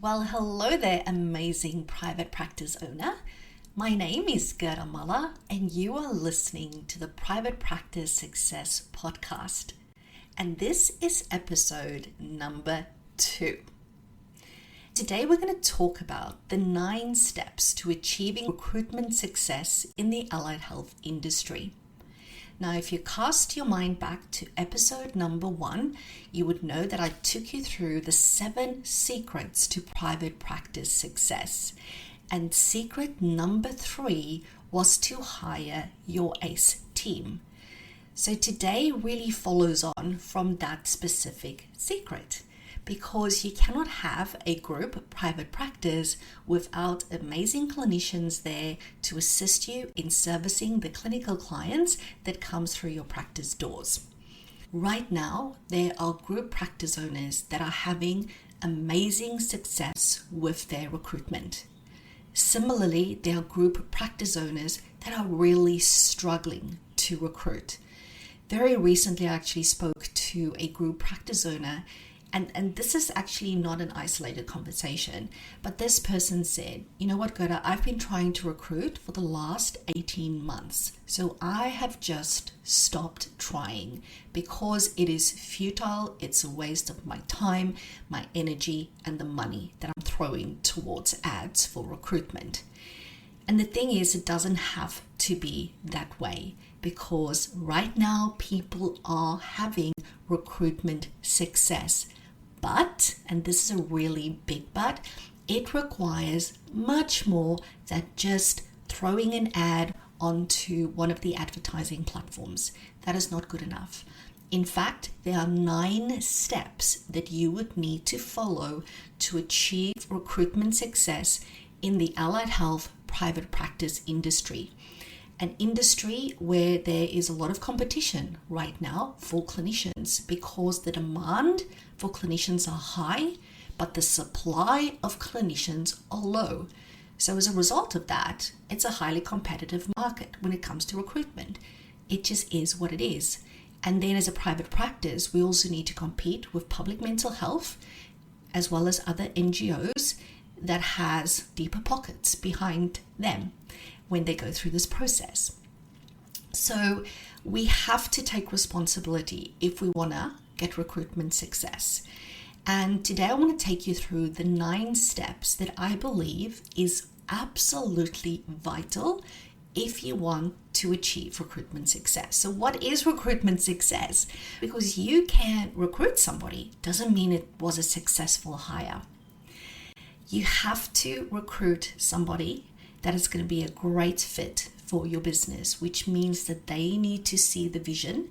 Well, hello there, amazing private practice owner. My name is Gerda Muller, and you are listening to the Private Practice Success Podcast. And this is episode number 2. Today, we're going to talk about the 9 steps to achieving recruitment success in the allied health industry. Now, if you cast your mind back to episode number 1, you would know that I took you through the 7 secrets to private practice success. And secret number 3 was to hire your ACE team. So today really follows on from that specific secret, because you cannot have a group private practice without amazing clinicians there to assist you in servicing the clinical clients that comes through your practice doors. Right now, there are group practice owners that are having amazing success with their recruitment. Similarly, there are group practice owners that are really struggling to recruit. Very recently, I actually spoke to a group practice owner, and this is actually not an isolated conversation, but this person said, you know what, Gerda, I've been trying to recruit for the last 18 months. So I have just stopped trying because it is futile. It's a waste of my time, my energy, and the money that I'm throwing towards ads for recruitment. And the thing is, it doesn't have to be that way, because right now people are having recruitment success. But, and this is a really big but, it requires much more than just throwing an ad onto one of the advertising platforms. That is not good enough. In fact, there are 9 steps that you would need to follow to achieve recruitment success in the allied health private practice industry. An industry where there is a lot of competition right now for clinicians, because the demand for clinicians are high, but the supply of clinicians are low. So as a result of that, it's a highly competitive market when it comes to recruitment. It just is what it is. And then as a private practice, we also need to compete with public mental health, as well as other NGOs that has deeper pockets behind them when they go through this process. So we have to take responsibility if we want to get recruitment success. And today I want to take you through the 9 steps that I believe is absolutely vital if you want to achieve recruitment success. So what is recruitment success? Because you can recruit somebody doesn't mean it was a successful hire. You have to recruit somebody that is going to be a great fit for your business, which means that they need to see the vision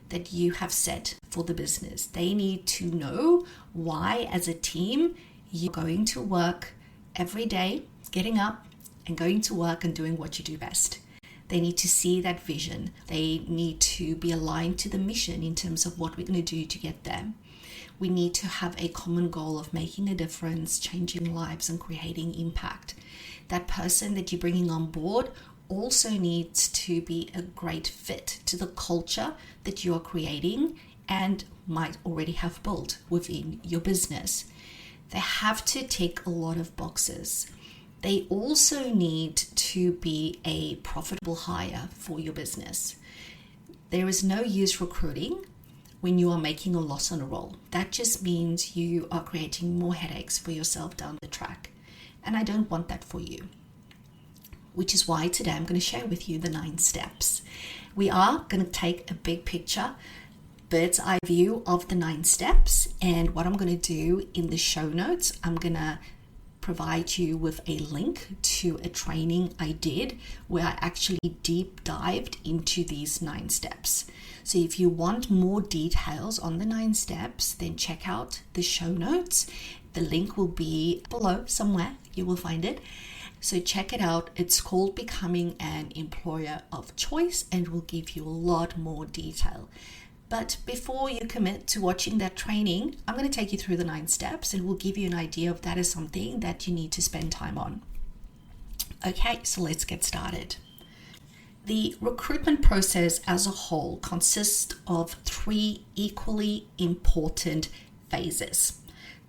that you have set for the business. They need to know why, as a team, you're going to work every day, getting up and going to work and doing what you do best. They need to see that vision. They need to be aligned to the mission in terms of what we're going to do to get there. We need to have a common goal of making a difference, changing lives, and creating impact. That person that you're bringing on board also needs to be a great fit to the culture that you are creating and might already have built within your business. They have to tick a lot of boxes. They also need to be a profitable hire for your business. There is no use recruiting when you are making a loss on a role. That just means you are creating more headaches for yourself down the track. And I don't want that for you. Which is why today I'm going to share with you the 9 steps. We are going to take a big picture, bird's eye view of the 9 steps. And what I'm going to do in the show notes, I'm going to provide you with a link to a training I did where I actually deep dived into these 9 steps. So if you want more details on the 9 steps, then check out the show notes. The link will be below somewhere. You will find it. So check it out. It's called Becoming an Employer of Choice, and will give you a lot more detail. But before you commit to watching that training, I'm going to take you through the 9 steps, and we'll give you an idea if that is something that you need to spend time on. Okay, so let's get started. The recruitment process as a whole consists of 3 equally important phases.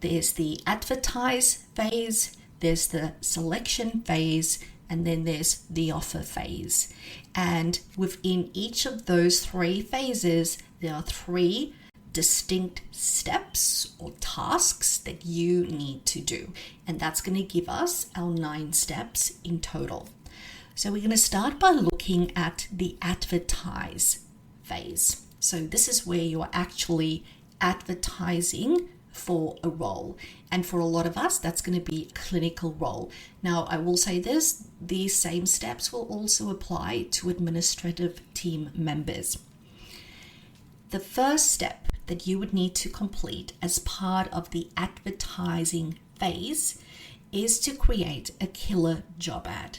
There's the advertise phase, there's the selection phase, and then there's the offer phase. And within each of those three phases, there are three distinct steps or tasks that you need to do. And that's going to give us our 9 steps in total. So we're going to start by looking at the advertise phase. So this is where you are actually advertising for a role. And for a lot of us, that's going to be a clinical role. Now, I will say this, these same steps will also apply to administrative team members. The first step that you would need to complete as part of the advertising phase is to create a killer job ad.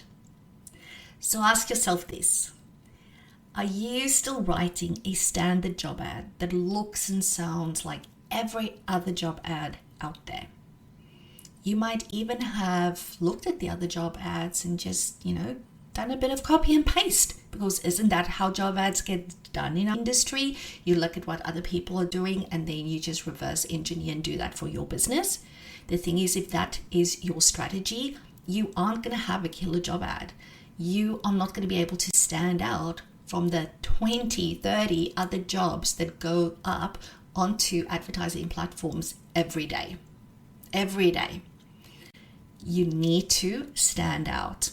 So ask yourself this. Are you still writing a standard job ad that looks and sounds like every other job ad out there? You might even have looked at the other job ads and just, done a bit of copy and paste, because isn't that how job ads get done in our industry? You look at what other people are doing and then you just reverse engineer and do that for your business. The thing is, if that is your strategy, you aren't going to have a killer job ad. You are not going to be able to stand out from the 20, 30 other jobs that go up onto advertising platforms every day. Every day. You need to stand out.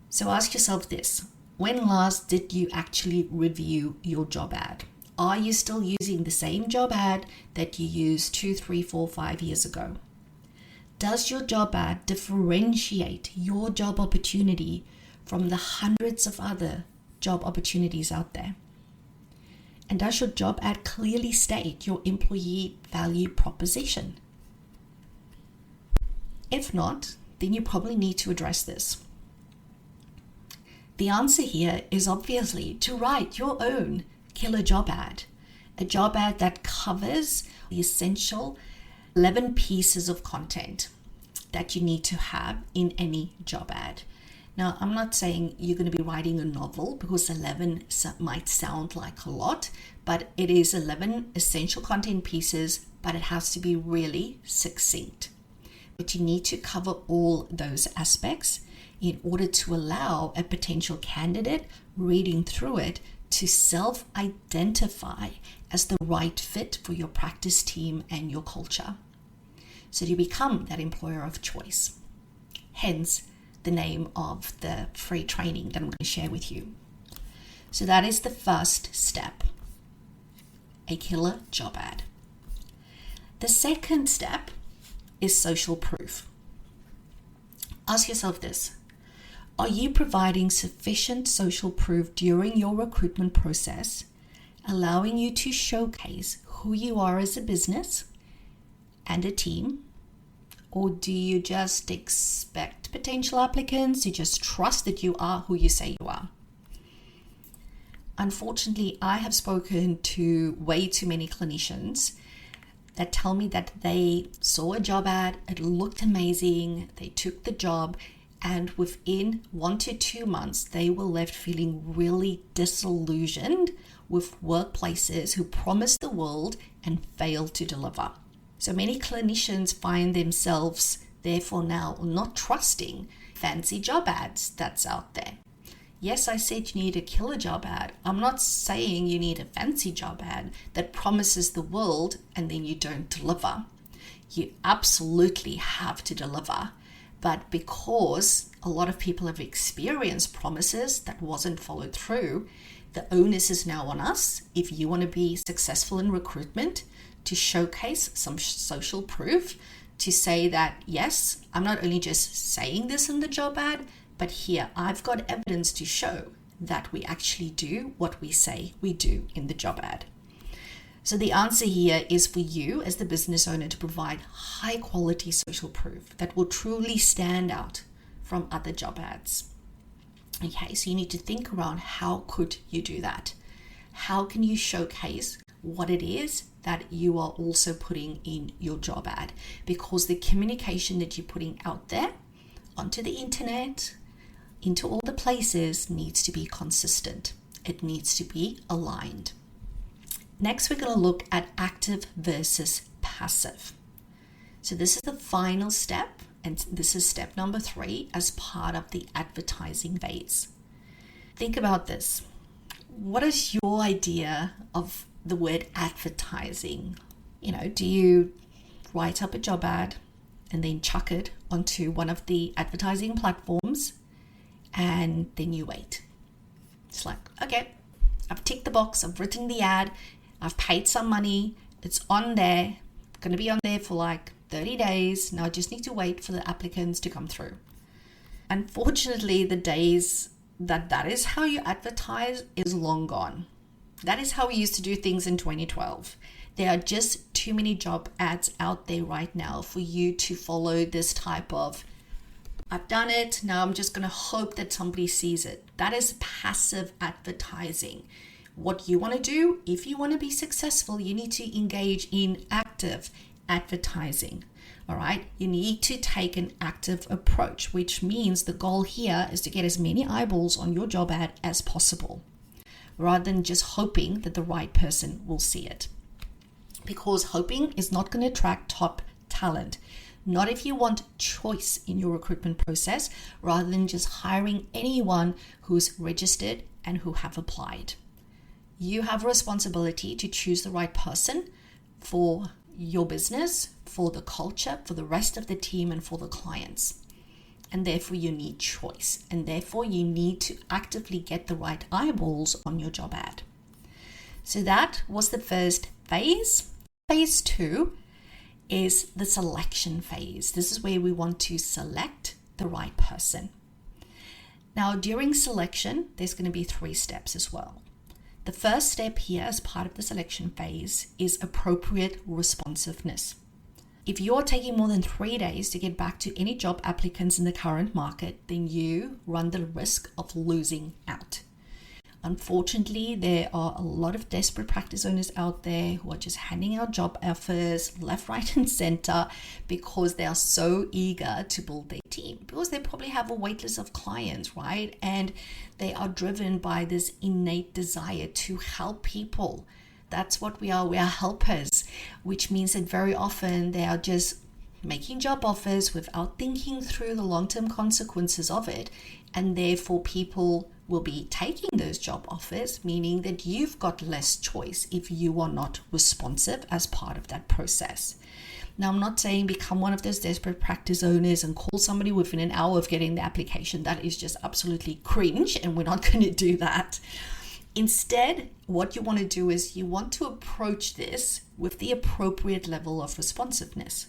So ask yourself this. When last did you actually review your job ad? Are you still using the same job ad that you used 2, 3, 4, 5 years ago? Does your job ad differentiate your job opportunity from the hundreds of other job opportunities out there? And does your job ad clearly state your employee value proposition? If not, then you probably need to address this. The answer here is obviously to write your own killer job ad, a job ad that covers the essential 11 pieces of content that you need to have in any job ad. Now, I'm not saying you're going to be writing a novel, because 11 might sound like a lot, but it is 11 essential content pieces, but it has to be really succinct. But you need to cover all those aspects in order to allow a potential candidate reading through it to self-identify as the right fit for your practice team and your culture. So you become that employer of choice. Hence the name of the free training that I'm going to share with you. So that is the first step, a killer job ad. The second step is social proof. Ask yourself this. Are you providing sufficient social proof during your recruitment process, allowing you to showcase who you are as a business and a team? Or do you just expect potential applicants to just trust that you are who you say you are? Unfortunately, I have spoken to way too many clinicians that tell me that they saw a job ad, it looked amazing, they took the job, and within 1 to 2 months, they were left feeling really disillusioned with workplaces who promised the world and failed to deliver. So many clinicians find themselves, therefore, now not trusting fancy job ads that's out there. Yes, I said you need a killer job ad. I'm not saying you need a fancy job ad that promises the world and then you don't deliver. You absolutely have to deliver. But because a lot of people have experienced promises that wasn't followed through, the onus is now on us, if you want to be successful in recruitment, to showcase some social proof, to say that, yes, I'm not only just saying this in the job ad, but here I've got evidence to show that we actually do what we say we do in the job ad. So the answer here is for you as the business owner to provide high quality social proof that will truly stand out from other job ads. Okay, so you need to think around how could you do that? How can you showcase what it is that you are also putting in your job ad? Because the communication that you're putting out there onto the internet, into all the places, needs to be consistent. It needs to be aligned. Next, we're going to look at active versus passive. So this is the final step, and this is step number 3 as part of the advertising phase. Think about this. What is your idea of the word advertising? Do you write up a job ad and then chuck it onto one of the advertising platforms and then you wait? It's like, okay, I've ticked the box, I've written the ad, I've paid some money, it's on there, going to be on there for like 30 days. Now I just need to wait for the applicants to come through. Unfortunately, the days that is how you advertise is long gone. That is how we used to do things in 2012. There are just too many job ads out there right now for you to follow this type of, I've done it, now I'm just going to hope that somebody sees it. That is passive advertising. What you want to do, if you want to be successful, you need to engage in active advertising. All right, you need to take an active approach, which means the goal here is to get as many eyeballs on your job ad as possible, rather than just hoping that the right person will see it. Because hoping is not going to attract top talent. Not if you want choice in your recruitment process, rather than just hiring anyone who's registered and who have applied. You have a responsibility to choose the right person for your business, for the culture, for the rest of the team, and for the clients. And therefore you need choice. And therefore you need to actively get the right eyeballs on your job ad. So that was the first phase. Phase 2 is the selection phase. This is where we want to select the right person. Now, during selection, there's going to be 3 steps as well. The first step here as part of the selection phase is appropriate responsiveness. If you're taking more than 3 days to get back to any job applicants in the current market, then you run the risk of losing out. Unfortunately, there are a lot of desperate practice owners out there who are just handing out job offers left, right, and center because they are so eager to build their team, because they probably have a wait list of clients, right? And they are driven by this innate desire to help people. That's what we are. We are helpers, which means that very often they are just making job offers without thinking through the long-term consequences of it. And therefore people will be taking those job offers, meaning that you've got less choice if you are not responsive as part of that process. Now, I'm not saying become one of those desperate practice owners and call somebody within an hour of getting the application. That is just absolutely cringe, and we're not going to do that. Instead, what you want to do is you want to approach this with the appropriate level of responsiveness.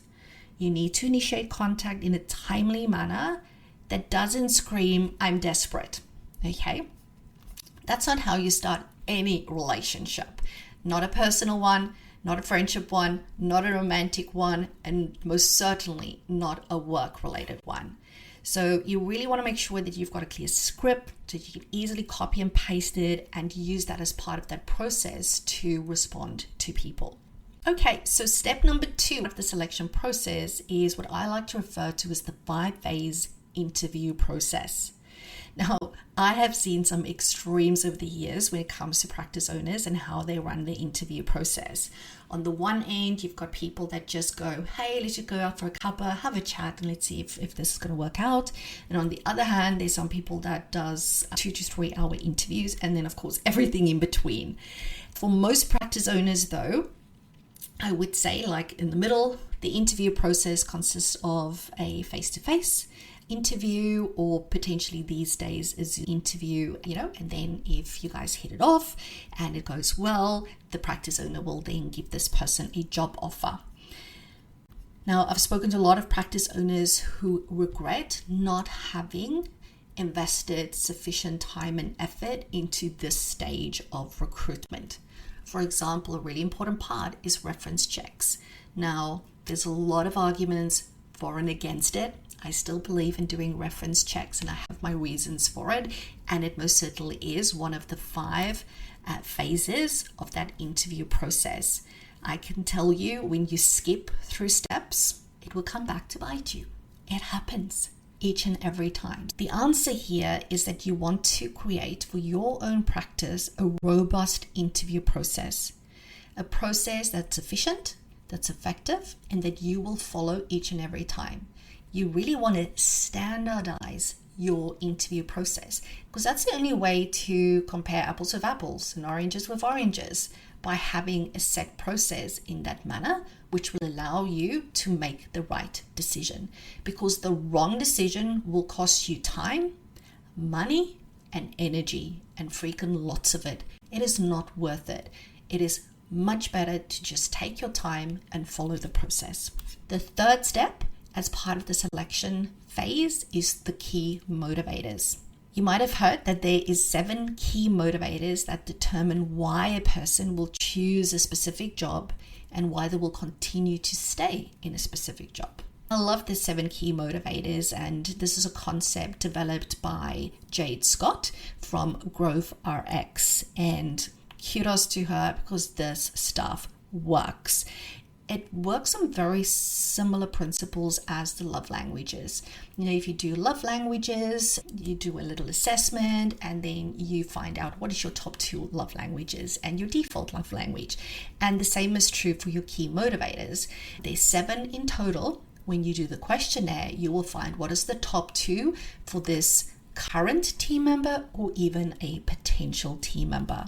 You need to initiate contact in a timely manner that doesn't scream, I'm desperate. Okay? That's not how you start any relationship. Not a personal one, not a friendship one, not a romantic one, and most certainly not a work-related one. So you really want to make sure that you've got a clear script so you can easily copy and paste it and use that as part of that process to respond to people. Okay, so step number 2 of the selection process is what I like to refer to as the 5-phase interview process. Now, I have seen some extremes over the years when it comes to practice owners and how they run the interview process. On the one end, you've got people that just go, hey, let's just go out for a cuppa, have a chat, and let's see if this is going to work out. And on the other hand, there's some people that does 2 to 3 hour interviews, and then of course everything in between. For most practice owners though, I would say like in the middle, the interview process consists of a face-to-face interview, or potentially these days is an interview, and then if you guys hit it off and it goes well, the practice owner will then give this person a job offer. Now, I've spoken to a lot of practice owners who regret not having invested sufficient time and effort into this stage of recruitment. For example, a really important part is reference checks. Now, there's a lot of arguments for and against it. I still believe in doing reference checks, and I have my reasons for it. And it most certainly is one of the 5 phases of that interview process. I can tell you, when you skip through steps, it will come back to bite you. It happens each and every time. The answer here is that you want to create for your own practice a robust interview process. A process that's efficient, that's effective and that you will follow each and every time. You really want to standardize your interview process, because that's the only way to compare apples with apples and oranges with oranges, by having a set process in that manner, which will allow you to make the right decision. Because the wrong decision will cost you time, money, and energy, and freaking lots of it. It is not worth it. It is much better to just take your time and follow the process. The third step as part of the selection phase is the key motivators. You might have heard that there is 7 key motivators that determine why a person will choose a specific job and why they will continue to stay in a specific job. I love the 7 key motivators, and this is a concept developed by Jade Scott from Growth RX, and kudos to her because this stuff works. It works on very similar principles as the love languages. If you do love languages, you do a little assessment and then you find out what is your top 2 love languages and your default love language. And the same is true for your key motivators. There's 7 in total. When you do the questionnaire, you will find what is the top 2 for this current team member or even a potential team member.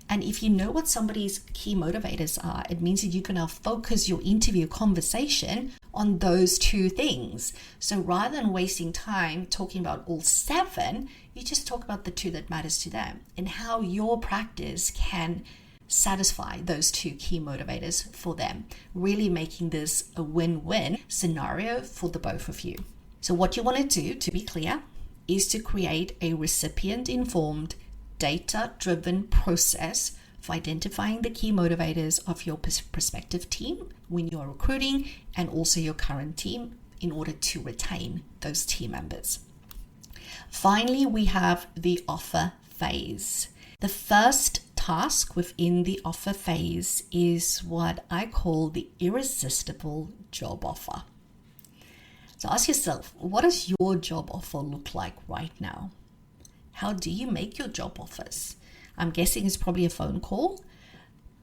And if you know what somebody's key motivators are, it means that you can now focus your interview conversation on those 2 things. So rather than wasting time talking about all 7, you just talk about the 2 that matters to them and how your practice can satisfy those 2 key motivators for them, really making this a win-win scenario for the both of you. So what you want to do, to be clear, is to create a recipient-informed, data-driven process for identifying the key motivators of your prospective team when you are recruiting, and also your current team, in order to retain those team members. Finally, we have the offer phase. The first task within the offer phase is what I call the irresistible job offer. So ask yourself, what does your job offer look like right now? How do you make your job offers? I'm guessing it's probably a phone call,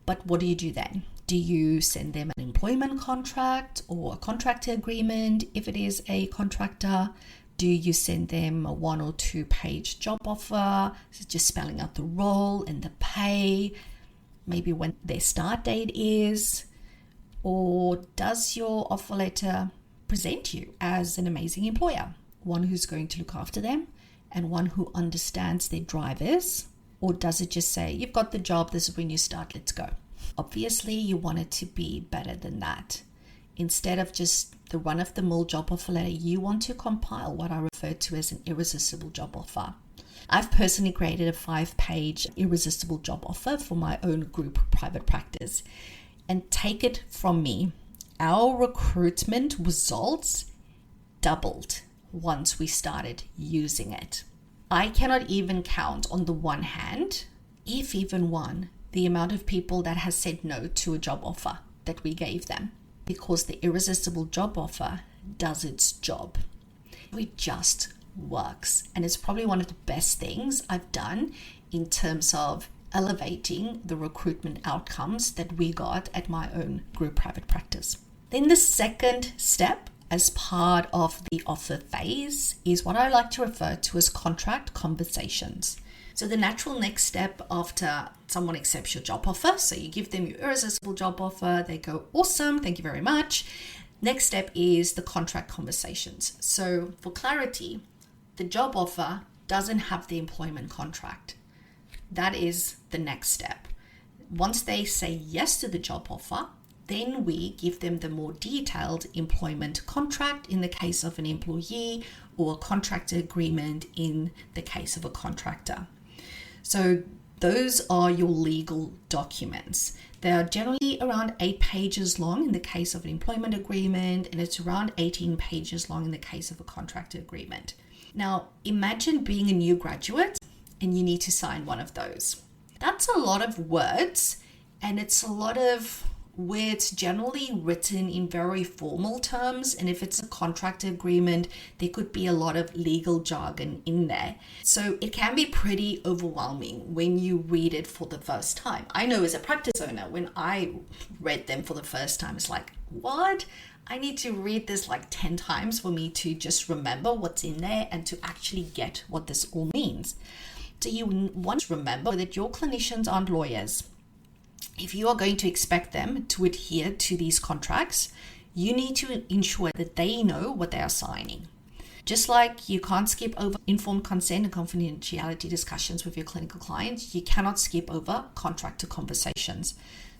but what do you do then? Do you send them an employment contract or a contractor agreement if it is a contractor? Do you send them a 1 or 2 page job offer, just spelling out the role and the pay, maybe when their start date is? Or does your offer letter present you as an amazing employer, one who's going to look after them and one who understands their drivers? Or does it just say, you've got the job, this is when you start, let's go? Obviously, you want it to be better than that. Instead of just the run-of-the-mill job offer letter, you want to compile what I refer to as an irresistible job offer. I've personally created a 5-page irresistible job offer for my own group private practice. And take it from me, our recruitment results doubled once we started using it. I cannot even count on the one hand, if even one, the amount of people that has said no to a job offer that we gave them, because the irresistible job offer does its job. It just works. And it's probably one of the best things I've done in terms of elevating the recruitment outcomes that we got at my own group private practice. Then the second step as part of the offer phase is what I like to refer to as contract conversations. So the natural next step after someone accepts your job offer, so you give them your irresistible job offer, they go, awesome, thank you very much. Next step is the contract conversations. So for clarity, the job offer doesn't have the employment contract. That is the next step. Once they say yes to the job offer, then we give them the more detailed employment contract in the case of an employee, or a contractor agreement in the case of a contractor. So those are your legal documents. They are generally around 8 pages long in the case of an employment agreement, and it's around 18 pages long in the case of a contractor agreement. Now, imagine being a new graduate and you need to sign one of those. That's a lot of words, and it's a lot of where it's generally written in very formal terms. And if it's a contract agreement, there could be a lot of legal jargon in there. So it can be pretty overwhelming when you read it for the first time. I know as a practice owner, when I read them for the first time, it's like, what? I need to read this like 10 times for me to just remember what's in there and to actually get what this all means. So you want to remember that your clinicians aren't lawyers. If you are going to expect them to adhere to these contracts, you need to ensure that they know what they are signing. Just like you can't skip over informed consent and confidentiality discussions with your clinical clients, you cannot skip over contractor conversations.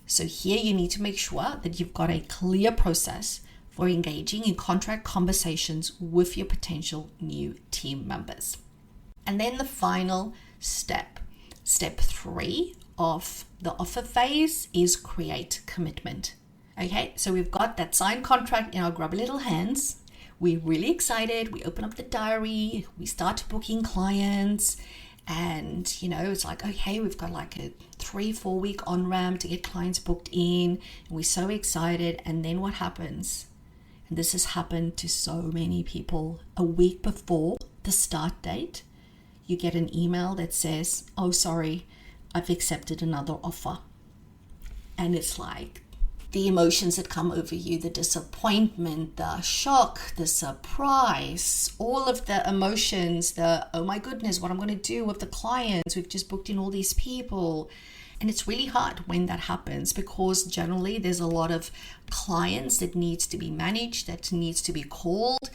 So here you need to make sure that you've got a clear process for engaging in contract conversations with your potential new team members. And then the final step 3 of the offer phase, is create commitment. Okay, so we've got that signed contract in our grubby little hands. We're really excited. We open up the diary, we start booking clients, and it's like, okay, we've got like a 3-4 week on-ramp to get clients booked in, and we're so excited. And then what happens? And this has happened to so many people. A week before the start date, you get an email that says, oh, sorry, I've accepted another offer. And it's like the emotions that come over you, the disappointment, the shock, the surprise, all of the emotions, the, oh my goodness, what I'm going to do with the clients. We've just booked in all these people. And it's really hard when that happens, because generally there's a lot of clients that needs to be managed, that needs to be called,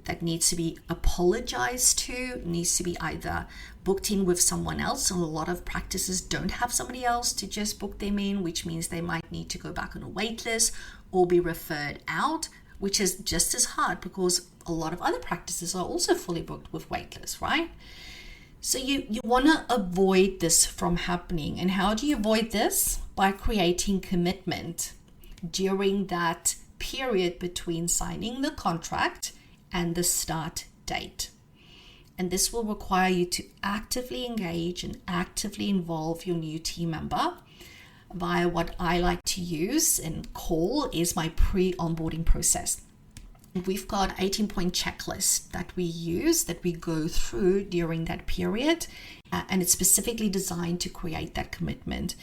that needs to be apologized to, needs to be either booked in with someone else. So a lot of practices don't have somebody else to just book them in, which means they might need to go back on a wait list or be referred out, which is just as hard because a lot of other practices are also fully booked with wait lists, right? So you want to avoid this from happening. And how do you avoid this? By creating commitment during that period between signing the contract and the start date. And this will require you to actively engage and actively involve your new team member via what I like to use and call is my pre-onboarding process. We've got 18-point checklist that we use, that we go through during that period, and it's specifically designed to create that commitment,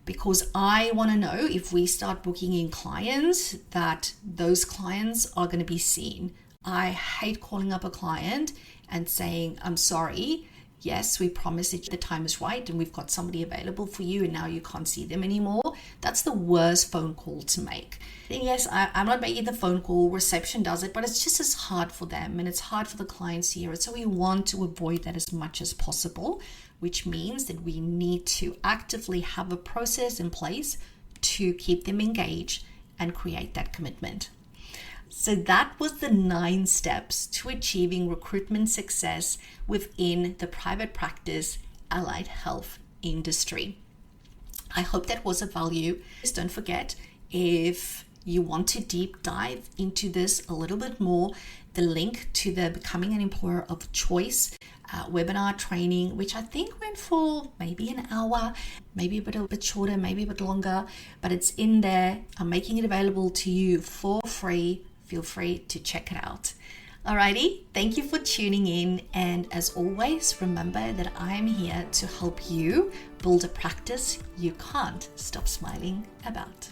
because I want to know if we start booking in clients that those clients are going to be seen. I hate calling up a client and saying, I'm sorry, yes, we promised that the time is right and we've got somebody available for you and now you can't see them anymore. That's the worst phone call to make. And yes, I'm not making the phone call, reception does it, but it's just as hard for them and it's hard for the clients to hear it. So we want to avoid that as much as possible, which means that we need to actively have a process in place to keep them engaged and create that commitment. So that was the 9 steps to achieving recruitment success within the private practice allied health industry. I hope that was of value. Just don't forget, if you want to deep dive into this a little bit more, the link to the Becoming an Employer of Choice webinar training, which I think went for maybe an hour, maybe a bit shorter, maybe a bit longer, but it's in there. I'm making it available to you for free. Feel free to check it out. Alrighty, thank you for tuning in. And as always, remember that I'm here to help you build a practice you can't stop smiling about.